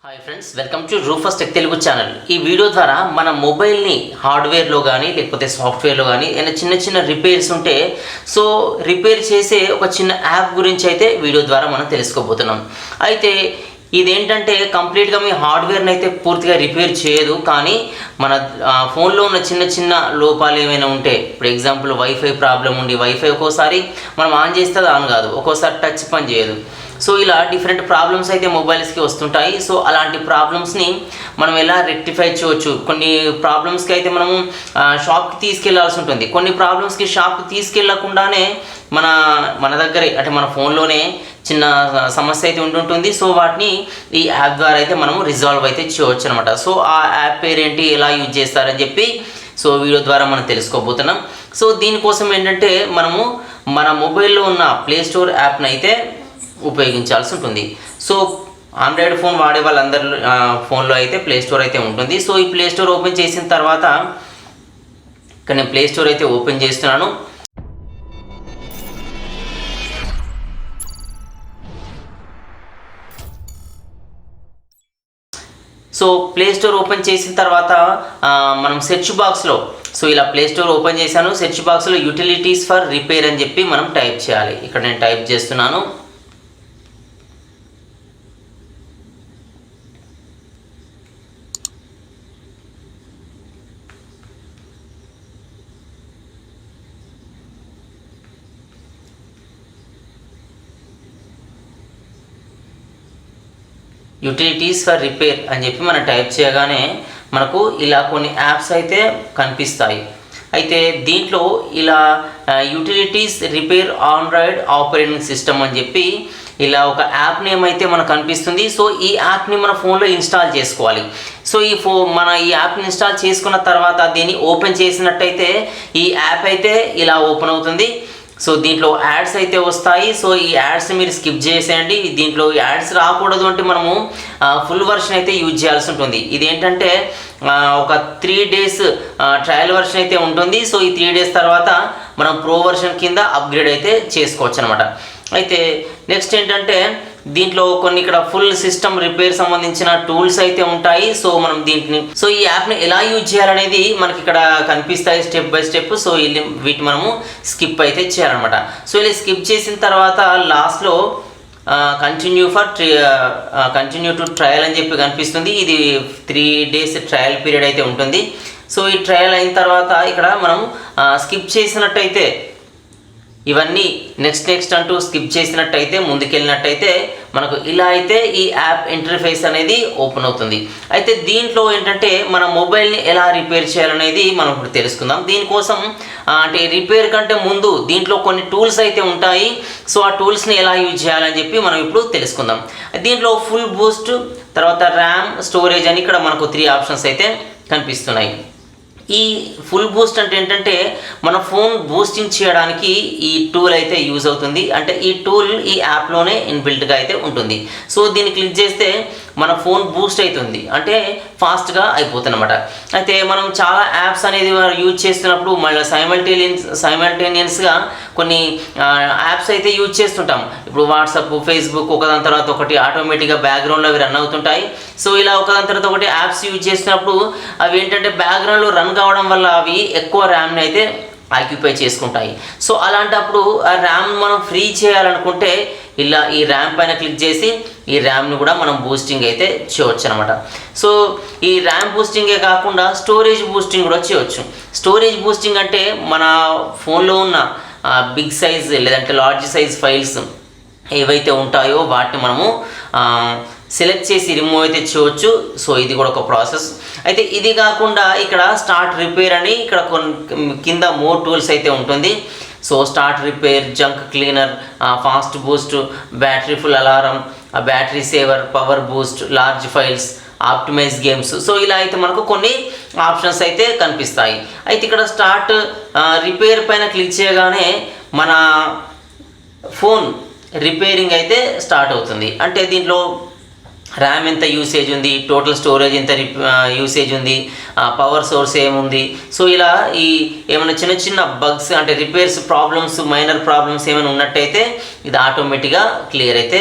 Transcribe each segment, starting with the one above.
Hi friends, welcome to రూఫస్ tech Telugu channel. ఈ video ద్వారా మన మొబైల్ని హార్డ్వేర్లో కానీ లేకపోతే సాఫ్ట్వేర్లో కానీ ఏదైనా చిన్న చిన్న రిపేర్స్ ఉంటే రిపేర్ చేసే ఒక చిన్న యాప్ గురించి అయితే వీడియో ద్వారా మనం తెలుసుకోబోతున్నాం. అయితే ఇదేంటంటే కంప్లీట్గా మీ హార్డ్వేర్ని అయితే పూర్తిగా రిపేర్ చేయదు, కానీ మన ఫోన్లో ఉన్న చిన్న చిన్న లోపాలు ఏమైనా ఉంటే, ఇప్పుడు ఎగ్జాంపుల్ వైఫై ప్రాబ్లం ఉండి వైఫై ఒక్కోసారి మనం ఆన్ చేస్తే అది ఆన్ కాదు, ఒక్కోసారి టచ్ పని చేయదు. సో ఇలా డిఫరెంట్ ప్రాబ్లమ్స్ అయితే మొబైల్స్కి వస్తుంటాయి. సో అలాంటి ప్రాబ్లమ్స్ని మనం ఎలా రెక్టిఫై చేయవచ్చు. కొన్ని ప్రాబ్లమ్స్కి అయితే మనము షాప్కి తీసుకెళ్లాల్సి ఉంటుంది, కొన్ని ప్రాబ్లమ్స్కి షాప్కి తీసుకెళ్లకుండానే మన దగ్గరే అంటే మన ఫోన్లోనే చిన్న సమస్య అయితే ఉంటుంటుంది. సో వాటిని ఈ యాప్ ద్వారా అయితే మనము రిజాల్వ్ అయితే చేయవచ్చు అనమాట. సో ఆ యాప్ పేరేంటి, ఎలా యూజ్ చేస్తారని చెప్పి వీడియో ద్వారా మనం తెలుసుకోబోతున్నాం. సో దీనికోసం ఏంటంటే మనము మన మొబైల్లో ఉన్న ప్లే స్టోర్ యాప్ని అయితే ఉపయోగించాల్సి ఉంటుంది. సో ఆండ్రాయిడ్ ఫోన్ వాడే వాళ్ళందరి ఫోన్లో అయితే ప్లే స్టోర్ అయితే ఉంటుంది. సో ఈ ప్లే స్టోర్ ఓపెన్ చేసిన తర్వాత ఇక్కడ నేను ప్లే స్టోర్ అయితే ఓపెన్ చేస్తున్నాను. సో ప్లే స్టోర్ ఓపెన్ చేసిన తర్వాత మనం సెర్చ్ బాక్స్లో ఇలా ప్లే స్టోర్ ఓపెన్ చేశాను. సెర్చ్ బాక్స్లో యూటిలిటీస్ ఫర్ రిపేర్ అని చెప్పి మనం టైప్ చేయాలి. ఇక్కడ నేను టైప్ చేస్తున్నాను. యూటిలిటీస్ ఫర్ రిపేర్ అని చెప్పి మనం టైప్ చేయగానే మనకు ఇలా కొన్ని యాప్స్ అయితే కనిపిస్తాయి. అయితే దీంట్లో ఇలా utilities repair Android operating system అని చెప్పి ఇలా ఒక యాప్ నేమ్ అయితే మనకు కనిపిస్తుంది. సో ఈ యాప్ని మన ఫోన్లో ఇన్స్టాల్ చేసుకోవాలి. సో మన ఈ యాప్ని ఇన్స్టాల్ చేసుకున్న తర్వాత దీన్ని ఓపెన్ చేసినట్టయితే ఈ యాప్ అయితే ఇలా ఓపెన్ అవుతుంది. సో దీంట్లో యాడ్స్ అయితే వస్తాయి. సో ఈ యాడ్స్ మీరు స్కిప్ చేసేయండి. దీంట్లో యాడ్స్ రాకూడదు అంటే మనము ఫుల్ వర్షన్ అయితే యూజ్ చేయాల్సి ఉంటుంది. ఇదేంటంటే ఒక 3 days ట్రయల్ వర్షన్ అయితే ఉంటుంది. సో ఈ 3 days తర్వాత మనం ప్రో వర్షన్ కింద అప్గ్రేడ్ అయితే చేసుకోవచ్చు అనమాట. అయితే నెక్స్ట్ ఏంటంటే దీంట్లో కొన్ని ఇక్కడ ఫుల్ సిస్టమ్ రిపేర్ సంబంధించిన టూల్స్ అయితే ఉంటాయి. సో మనం ఈ యాప్ని ఎలా యూజ్ చేయాలనేది మనకి ఇక్కడ కనిపిస్తాయి స్టెప్ బై స్టెప్. సో వీటి మనము స్కిప్ అయితే చేయాలన్నమాట. సో ఇలా స్కిప్ చేసిన తర్వాత లాస్ట్లో కంటిన్యూ టు ట్రయల్ అని చెప్పి కనిపిస్తుంది. ఇది 3 days ట్రయల్ పీరియడ్ అయితే ఉంటుంది. సో ఈ ట్రయల్ అయిన తర్వాత ఇక్కడ మనం స్కిప్ చేసినట్టయితే ఇవన్నీ నెక్స్ట్ అంటూ స్కిప్ చేసినట్టయితే ముందుకెళ్ళినట్టయితే మనకు ఇలా అయితే ఈ యాప్ ఇంటర్ఫేస్ అనేది ఓపెన్ అవుతుంది. అయితే దీంట్లో ఏంటంటే మన మొబైల్ని ఎలా రిపేర్ చేయాలనేది మనం ఇప్పుడు తెలుసుకుందాం. దీనికోసం అంటే రిపేర్ కంటే ముందు దీంట్లో కొన్ని టూల్స్ అయితే ఉంటాయి. సో ఆ టూల్స్ని ఎలా యూజ్ చేయాలని చెప్పి మనం ఇప్పుడు తెలుసుకుందాం. దీంట్లో ఫుల్ బూస్ట్, తర్వాత ర్యామ్, స్టోరేజ్ అని ఇక్కడ మనకు 3 ఆప్షన్స్ అయితే కనిపిస్తున్నాయి. ఈ ఫుల్ బూస్ట్ అంటే ఏంటంటే మన ఫోన్ బూస్టింగ్ చేయడానికి ఈ టూల్ అయితే యూజ్ అవుతుంది. అంటే ఈ టూల్ ఈ యాప్లోనే ఇన్బిల్ట్గా అయితే ఉంటుంది. సో దీన్ని క్లిక్ చేస్తే మన ఫోన్ బూస్ట్ అవుతుంది, అంటే ఫాస్ట్గా అయిపోతుంది అనమాట. అయితే మనం చాలా యాప్స్ అనేది యూజ్ చేస్తున్నప్పుడు మళ్ళీ సైమల్టేనియస్గా కొన్ని యాప్స్ అయితే యూజ్ చేస్తుంటాం. ఇప్పుడు వాట్సాప్, ఫేస్బుక్ ఒకదాని తర్వాత ఒకటి ఆటోమేటిక్గా బ్యాక్గ్రౌండ్లో అవి రన్ అవుతుంటాయి. సో ఇలా ఒకదాని తర్వాత ఒకటి యాప్స్ యూజ్ చేస్తున్నప్పుడు అవి ఏంటంటే బ్యాక్గ్రౌండ్లో రన్ కావడం వల్ల అవి ఎక్కువ ర్యామ్ని అయితే ఆక్యుపై చేసుకుంటాయి. సో అలాంటప్పుడు ఆ ర్యామ్ మనం ఫ్రీ చేయాలనుకుంటే ఇలా ఈ ర్యామ్ పైన క్లిక్ చేసి ఈ ర్యామ్ని కూడా మనం బూస్టింగ్ అయితే చేయవచ్చు అనమాట. సో ఈ ర్యామ్ బూస్టింగే కాకుండా స్టోరేజ్ బూస్టింగ్ కూడా చేయవచ్చు. స్టోరేజ్ బూస్టింగ్ అంటే మన ఫోన్లో ఉన్న బిగ్ సైజ్ లేదంటే లార్జ్ సైజ్ ఫైల్స్ ఏవైతే ఉంటాయో వాటిని మనము సెలెక్ట్ చేసి రిమూవ్ అయితే చేయవచ్చు. సో ఇది కూడా ఒక ప్రాసెస్. అయితే ఇది కాకుండా ఇక్కడ స్టార్ట్ రిపేర్ అని ఇక్కడ కింద మోర్ టూల్స్ అయితే ఉంటుంది. So start repair, junk cleaner, fast Boost, battery full alarm, battery saver, power Boost, large files, optimise games. So ఇలా అయితే మనకు కొన్ని ఆప్షన్స్ అయితే కనిపిస్తాయి. అయితే ఇక్కడ స్టార్ట్ రిపేర్ పైన క్లిక్ చేయగానే మన ఫోన్ రిపేరింగ్ అయితే స్టార్ట్ అవుతుంది. అంటే దీంట్లో ర్యామ్ ఎంత యూసేజ్ ఉంది, టోటల్ స్టోరేజ్ ఎంత యూసేజ్ ఉంది, పవర్ సోర్స్ ఏముంది. సో ఇలా ఈ ఏమైనా చిన్న చిన్న బగ్స్ అంటే రిపేర్స్ ప్రాబ్లమ్స్, మైనర్ ప్రాబ్లమ్స్ ఏమైనా ఉన్నట్టయితే ఇది ఆటోమేటిక్గా క్లియర్ అయితే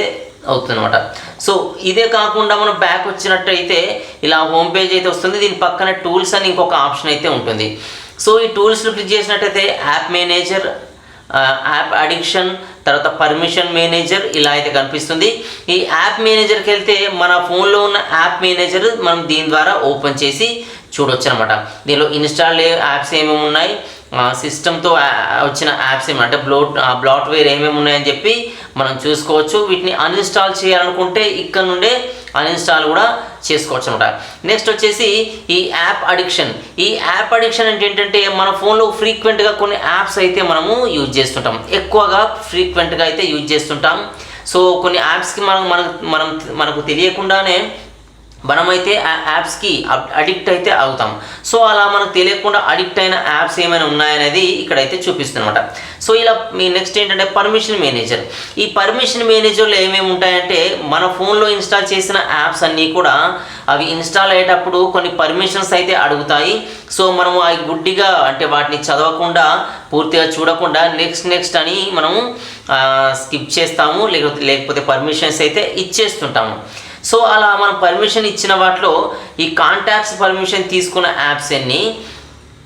అవుతుంది అనమాట. సో ఇదే కాకుండా మనం బ్యాక్ వచ్చినట్టయితే ఇలా హోమ్ పేజ్ అయితే వస్తుంది. దీని పక్కన టూల్స్ అని ఇంకొక ఆప్షన్ అయితే ఉంటుంది. సో ఈ టూల్స్ని క్లిక్ చేసినట్టయితే యాప్ మేనేజర్, యాప్ అడిక్షన్, తర్వాత పర్మిషన్ మేనేజర్ ఇలా అయితే కనిపిస్తుంది. ఈ యాప్ మేనేజర్కి వెళ్తే మన ఫోన్లో ఉన్న యాప్ మేనేజర్ మనం దీని ద్వారా ఓపెన్ చేసి చూడొచ్చు అనమాట. దీనిలో ఇన్స్టాల్ యాప్స్ ఏమేమి ఉన్నాయి, సిస్టమ్తో వచ్చిన యాప్స్ ఏమి అంటే బ్లాట్వేర్ ఏమేమి ఉన్నాయని చెప్పి మనం చూసుకోవచ్చు. వీటిని అన్ఇన్స్టాల్ చేయాలనుకుంటే ఇక్కడ నుండే అన్ఇన్స్టాల్ కూడా చేసుకోవచ్చు అనమాట. నెక్స్ట్ వచ్చేసి ఈ యాప్ అడిక్షన్. ఈ యాప్ అడిక్షన్ అంటే ఏంటంటే మన ఫోన్లో ఫ్రీక్వెంట్గా కొన్ని యాప్స్ అయితే మనము యూజ్ చేస్తుంటాం, ఎక్కువగా ఫ్రీక్వెంట్గా అయితే యూజ్ చేస్తుంటాం. సో కొన్ని యాప్స్కి మనకు తెలియకుండానే మనమైతే ఆ యాప్స్కి అడిక్ట్ అయితే అవుతాం. సో అలా మనకు తెలియకుండా అడిక్ట్ అయిన యాప్స్ ఏమైనా ఉన్నాయనేది ఇక్కడైతే చూపిస్తుందన్నమాట. సో ఇలా మీ నెక్స్ట్ ఏంటంటే పర్మిషన్ మేనేజర్. ఈ పర్మిషన్ మేనేజర్లో ఏమేమి ఉంటాయంటే మన ఫోన్లో ఇన్స్టాల్ చేసిన యాప్స్ అన్నీ కూడా అవి ఇన్స్టాల్ అయ్యేటప్పుడు కొన్ని పర్మిషన్స్ అయితే అడుగుతాయి. సో మనము అవి గుడ్డిగా అంటే వాటిని చదవకుండా పూర్తిగా చూడకుండా నెక్స్ట్ అని మనము స్కిప్ చేస్తాము, లేకపోతే పర్మిషన్స్ అయితే ఇచ్చేస్తుంటాము. సో అలా మనం పర్మిషన్ ఇచ్చిన వాటిలో ఈ కాంటాక్ట్స్ పర్మిషన్ తీసుకున్న యాప్స్ ఎన్ని,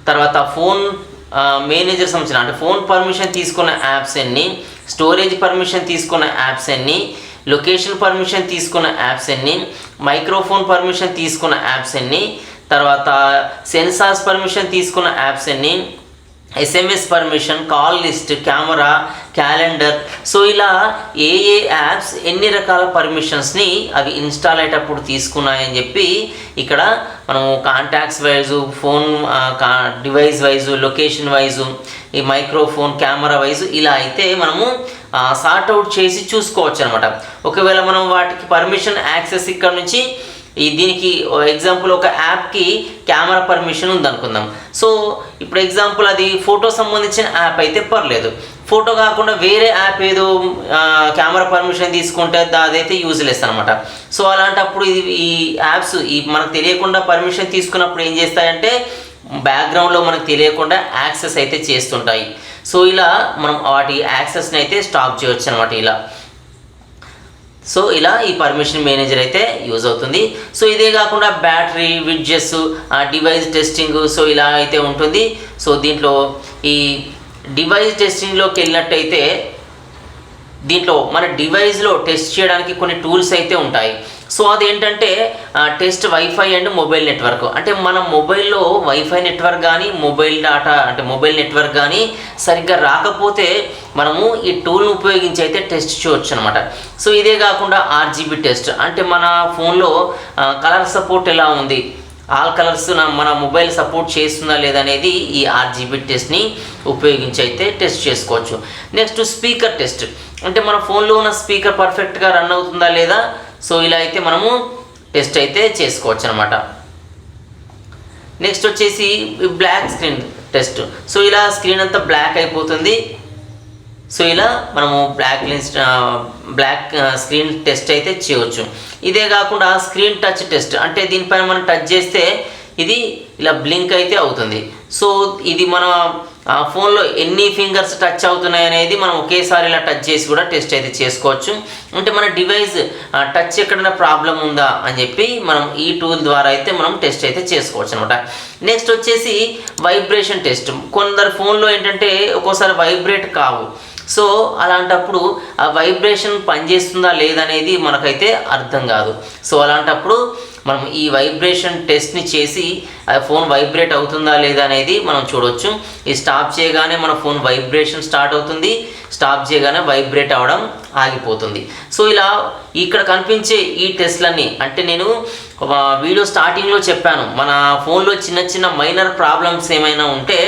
తర్వాత ఫోన్ మేనేజర్ సంబంధించిన అంటే ఫోన్ పర్మిషన్ తీసుకున్న యాప్స్ ఎన్ని, స్టోరేజ్ పర్మిషన్ తీసుకున్న యాప్స్ ఎన్ని, లొకేషన్ పర్మిషన్ తీసుకున్న యాప్స్ ఎన్ని, మైక్రోఫోన్ పర్మిషన్ తీసుకున్న యాప్స్ ఎన్ని, తర్వాత సెన్సార్స్ పర్మిషన్ తీసుకున్న యాప్స్ ఎన్ని, SMS permission, call list, camera, calendar. So ఇలా ఏ యాప్స్ ఎన్ని రకాల పర్మిషన్స్ని అవి ఇన్స్టాల్ అయ్యేటప్పుడు తీసుకున్నాయని చెప్పి ఇక్కడ మనము contacts wise, phone device wise, location wise, ఈ మైక్రోఫోన్, కెమెరా వైజు ఇలా అయితే మనము సార్ట్అవుట్ చేసి చూసుకోవచ్చు అనమాట. ఒకవేళ మనం వాటికి పర్మిషన్ యాక్సెస్ ఇక్కడ నుంచి దీనికి ఎగ్జాంపుల్ ఒక యాప్కి కెమెరా పర్మిషన్ ఉందనుకుందాం. సో ఇప్పుడు ఎగ్జాంపుల్ అది ఫోటో సంబంధించిన యాప్ అయితే పర్లేదు, ఫోటో కాకుండా వేరే యాప్ ఏదో కెమెరా పర్మిషన్ తీసుకుంటే అదైతే యూజ్లెస్ అనమాట. సో అలాంటప్పుడు ఈ యాప్స్ మనకు తెలియకుండా పర్మిషన్ తీసుకున్నప్పుడు ఏం చేస్తాయంటే బ్యాక్గ్రౌండ్లో మనకు తెలియకుండా యాక్సెస్ అయితే చేస్తుంటాయి. సో ఇలా మనం వాటి యాక్సెస్ని అయితే స్టాప్ చేయవచ్చు అనమాట ఇలా. సో ఇలా ఈ పర్మిషన్ మేనేజర్ అయితే యూజ్ అవుతుంది. సో ఇదే కాకుండా battery, widgets, device testing, so ఇలా అయితే ఉంటుంది. సో దీంట్లో ఈ డివైస్ టెస్టింగ్లోకి వెళ్ళినట్టయితే దీంట్లో మన డివైస్లో టెస్ట్ చేయడానికి కొన్ని టూల్స్ అయితే ఉంటాయి. సో అదేంటంటే test wifi and mobile network. అంటే మన మొబైల్లో వైఫై నెట్వర్క్ కానీ మొబైల్ డేటా అంటే మొబైల్ నెట్వర్క్ కానీ సరిగ్గా రాకపోతే మనము ఈ టూల్ను ఉపయోగించి అయితే టెస్ట్ చేయవచ్చు అనమాట. సో ఇదే కాకుండా ఆర్జీబీ టెస్ట్ అంటే మన ఫోన్లో కలర్ సపోర్ట్ ఎలా ఉంది, ఆల్ కలర్స్ మన మొబైల్ సపోర్ట్ చేస్తుందా లేదా అనేది ఈ ఆర్జీబీ టెస్ట్ని ఉపయోగించి అయితే టెస్ట్ చేసుకోవచ్చు. నెక్స్ట్ స్పీకర్ టెస్ట్ అంటే మన ఫోన్లో ఉన్న స్పీకర్ పర్ఫెక్ట్గా రన్ అవుతుందా లేదా, సో ఇలా అయితే మనము టెస్ట్ అయితే చేసుకోవచ్చు అనమాట. నెక్స్ట్ వచ్చేసి బ్లాక్ స్క్రీన్ టెస్ట్. సో ఇలా స్క్రీన్ అంతా బ్లాక్ అయిపోతుంది. సో ఇలా మనము బ్లాక్ స్క్రీన్ టెస్ట్ అయితే చేయవచ్చు. ఇదే కాకుండా స్క్రీన్ టచ్ టెస్ట్ అంటే దీనిపైన మనం టచ్ చేస్తే ఇది ఇలా బ్లింక్ అయితే అవుతుంది. సో ఇది మన ఫోన్లో ఎన్ని ఫింగర్స్ టచ్ అవుతున్నాయి అనేది మనం ఒకేసారి ఇలా టచ్ చేసి కూడా టెస్ట్ అయితే చేసుకోవచ్చు. అంటే మన డివైస్ టచ్ ఎక్కడైనా ప్రాబ్లం ఉందా అని చెప్పి మనం ఈ టూల్ ద్వారా అయితే మనం టెస్ట్ అయితే చేసుకోవచ్చు అనమాట. నెక్స్ట్ వచ్చేసి వైబ్రేషన్ టెస్ట్. కొందరు ఫోన్లో ఏంటంటే ఒక్కోసారి వైబ్రేట్ కావు. సో అలాంటప్పుడు ఆ వైబ్రేషన్ పనిచేస్తుందా లేదనేది మనకైతే అర్థం కాదు. సో అలాంటప్పుడు మనం ఈ వైబ్రేషన్ టెస్ట్ని చేసి ఆ ఫోన్ వైబ్రేట్ అవుతుందా లేదా అనేది మనం చూడవచ్చు. ఇది స్టాప్ చేయగానే మన ఫోన్ వైబ్రేషన్ స్టార్ట్ అవుతుంది, స్టాప్ చేయగానే వైబ్రేట్ అవ్వడం ఆగిపోతుంది. సో ఇలా ఇక్కడ కనిపించే ఈ టెస్ట్లన్నీ అంటే నేను వీడియో స్టార్టింగ్లో చెప్పాను, మన ఫోన్లో చిన్న మైనర్ ప్రాబ్లమ్స్ ఏమైనా ఉంటే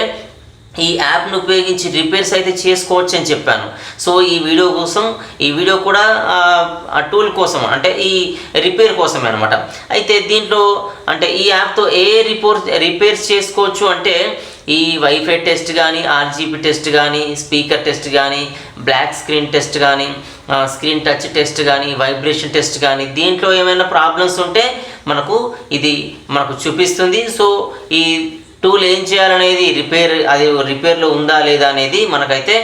ఈ యాప్ను ఉపయోగించి రిపేర్స్ అయితే చేసుకోవచ్చు అని చెప్పాను. సో ఈ వీడియో కూడా ఆ టూల్ కోసం అంటే ఈ రిపేర్ కోసమే అనమాట. అయితే దీంట్లో అంటే ఈ యాప్తో రిపేర్స్ చేసుకోవచ్చు అంటే ఈ వైఫై టెస్ట్ కానీ, ఆర్జీబీ టెస్ట్ కానీ, స్పీకర్ టెస్ట్ కానీ, బ్లాక్ స్క్రీన్ టెస్ట్ కానీ, స్క్రీన్ టచ్ టెస్ట్ కానీ, వైబ్రేషన్ టెస్ట్ కానీ, దీంట్లో ఏమైనా ప్రాబ్లమ్స్ ఉంటే ఇది మనకు చూపిస్తుంది. సో ఈ టూల్ ఏం చేయాలనేది రిపేర్లో ఉందా లేదా అనేది మనకైతే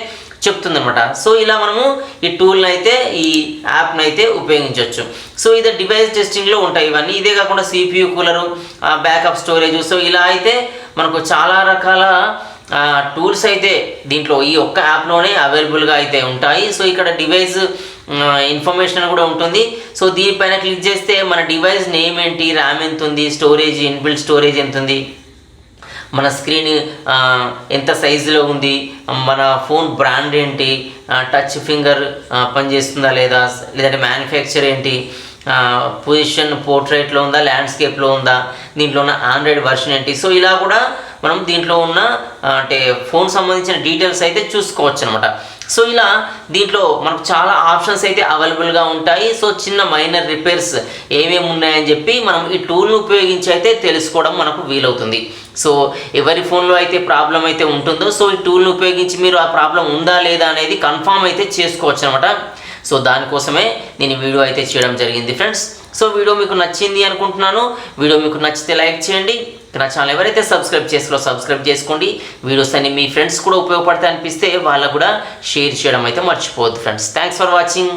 చెప్తుందన్నమాట. సో ఇలా మనము ఈ టూల్ని అయితే ఈ యాప్ని అయితే ఉపయోగించవచ్చు. సో ఇది డివైస్ టెస్టింగ్లో ఉంటాయి ఇవన్నీ. ఇదే కాకుండా CPU cooler, backup storage, so ఇలా అయితే మనకు చాలా రకాల టూల్స్ అయితే దీంట్లో ఈ ఒక్క యాప్లోనే అవైలబుల్గా అయితే ఉంటాయి. సో ఇక్కడ డివైస్ ఇన్ఫర్మేషన్ కూడా ఉంటుంది. సో దీనిపైన క్లిక్ చేస్తే మన డివైస్ నేమ్ ఏంటి, ర్యామ్ ఎంత ఉంది, స్టోరేజ్ ఇన్బిల్ట్ స్టోరేజ్ ఎంత ఉంది, మన స్క్రీన్ ఎంత సైజులో ఉంది, మన ఫోన్ బ్రాండ్ ఏంటి, టచ్ ఫింగర్ పనిచేస్తుందా లేదా, లేదంటే మ్యానుఫ్యాక్చర్ ఏంటి, పొజిషన్ పోర్ట్రేట్లో ఉందా, ల్యాండ్స్కేప్లో ఉందా, దీంట్లో ఉన్న ఆండ్రాయిడ్ వర్షన్ ఏంటి. సో ఇలా కూడా మనం దీంట్లో ఉన్న అంటే ఫోన్ సంబంధించిన డీటెయిల్స్ అయితే చూసుకోవచ్చు అనమాట. సో ఇలా దీంట్లో మనకు చాలా ఆప్షన్స్ అయితే అవైలబుల్గా ఉంటాయి. సో చిన్న మైనర్ రిపేర్స్ ఏమేమి ఉన్నాయని చెప్పి మనం ఈ టూల్ను ఉపయోగించి అయితే తెలుసుకోవడం మనకు వీలవుతుంది. సో ఎవరి ఫోన్లో అయితే ప్రాబ్లం అయితే ఉంటుందో సో ఈ టూల్ను ఉపయోగించి మీరు ఆ ప్రాబ్లం ఉందా లేదా అనేది కన్ఫామ్ అయితే చేసుకోవచ్చు అనమాట. సో దానికోసమే నేను వీడియో అయితే చేయడం జరిగింది ఫ్రెండ్స్. సో వీడియో మీకు నచ్చింది అనుకుంటున్నాను. వీడియో మీకు నచ్చితే లైక్ చేయండి. నా ఛానల్ ఎవరైతే సబ్స్క్రైబ్ చేసుకోండి. వీడియోస్ అన్ని మీ ఫ్రెండ్స్ కూడా ఉపయోగపడతాయి అనిపిస్తే వాళ్ళకు కూడా షేర్ చేయడం అయితే మర్చిపోవద్దు ఫ్రెండ్స్. Thanks for watching.